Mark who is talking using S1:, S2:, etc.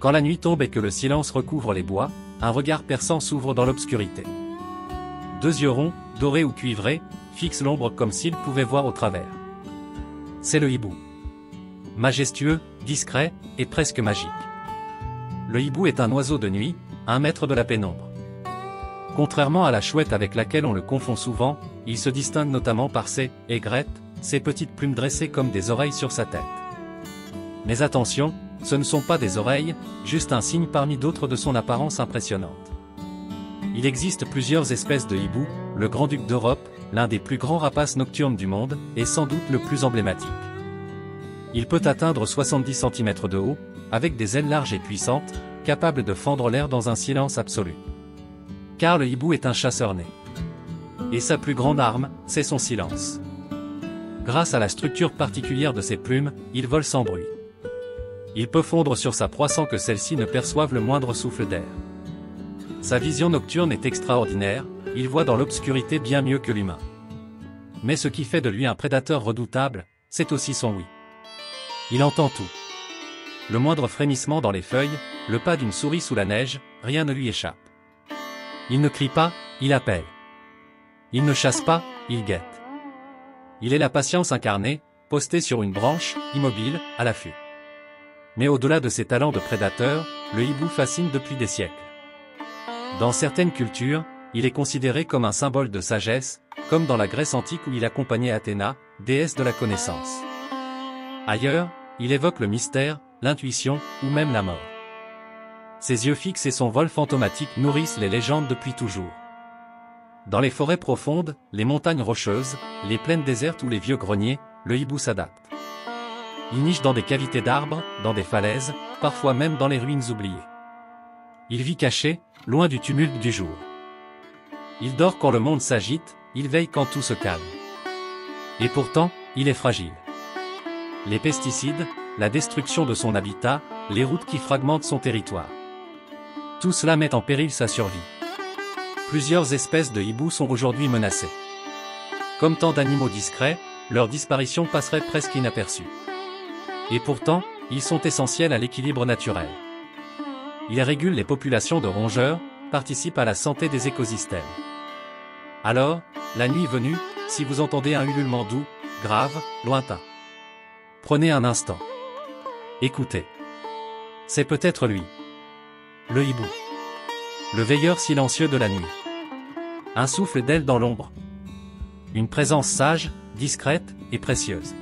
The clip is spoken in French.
S1: Quand la nuit tombe et que le silence recouvre les bois, un regard perçant s'ouvre dans l'obscurité. Deux yeux ronds, dorés ou cuivrés, fixent l'ombre comme s'ils pouvaient voir au travers. C'est le hibou. Majestueux, discret, et presque magique. Le hibou est un oiseau de nuit, un maître de la pénombre. Contrairement à la chouette avec laquelle on le confond souvent, il se distingue notamment par ses aigrettes, ses petites plumes dressées comme des oreilles sur sa tête. Mais attention, ce ne sont pas des oreilles, juste un signe parmi d'autres de son apparence impressionnante. Il existe plusieurs espèces de hibou, le grand-duc d'Europe, l'un des plus grands rapaces nocturnes du monde, est sans doute le plus emblématique. Il peut atteindre 70 cm de haut, avec des ailes larges et puissantes, capables de fendre l'air dans un silence absolu. Car le hibou est un chasseur né. Et sa plus grande arme, c'est son silence. Grâce à la structure particulière de ses plumes, il vole sans bruit. Il peut fondre sur sa proie sans que celle-ci ne perçoive le moindre souffle d'air. Sa vision nocturne est extraordinaire, il voit dans l'obscurité bien mieux que l'humain. Mais ce qui fait de lui un prédateur redoutable, c'est aussi son ouïe. Il entend tout. Le moindre frémissement dans les feuilles, le pas d'une souris sous la neige, rien ne lui échappe. Il ne crie pas, il appelle. Il ne chasse pas, il guette. Il est la patience incarnée, posté sur une branche, immobile, à l'affût. Mais au-delà de ses talents de prédateur, le hibou fascine depuis des siècles. Dans certaines cultures, il est considéré comme un symbole de sagesse, comme dans la Grèce antique où il accompagnait Athéna, déesse de la connaissance. Ailleurs, il évoque le mystère, l'intuition, ou même la mort. Ses yeux fixes et son vol fantomatique nourrissent les légendes depuis toujours. Dans les forêts profondes, les montagnes rocheuses, les plaines désertes ou les vieux greniers, le hibou s'adapte. Il niche dans des cavités d'arbres, dans des falaises, parfois même dans les ruines oubliées. Il vit caché, loin du tumulte du jour. Il dort quand le monde s'agite, il veille quand tout se calme. Et pourtant, il est fragile. Les pesticides, la destruction de son habitat, les routes qui fragmentent son territoire. Tout cela met en péril sa survie. Plusieurs espèces de hibous sont aujourd'hui menacées. Comme tant d'animaux discrets, leur disparition passerait presque inaperçue. Et pourtant, ils sont essentiels à l'équilibre naturel. Ils régulent les populations de rongeurs, participent à la santé des écosystèmes. Alors, la nuit venue, si vous entendez un ululement doux, grave, lointain, prenez un instant. Écoutez. C'est peut-être lui. Le hibou. Le veilleur silencieux de la nuit. Un souffle d'aile dans l'ombre. Une présence sage, discrète et précieuse.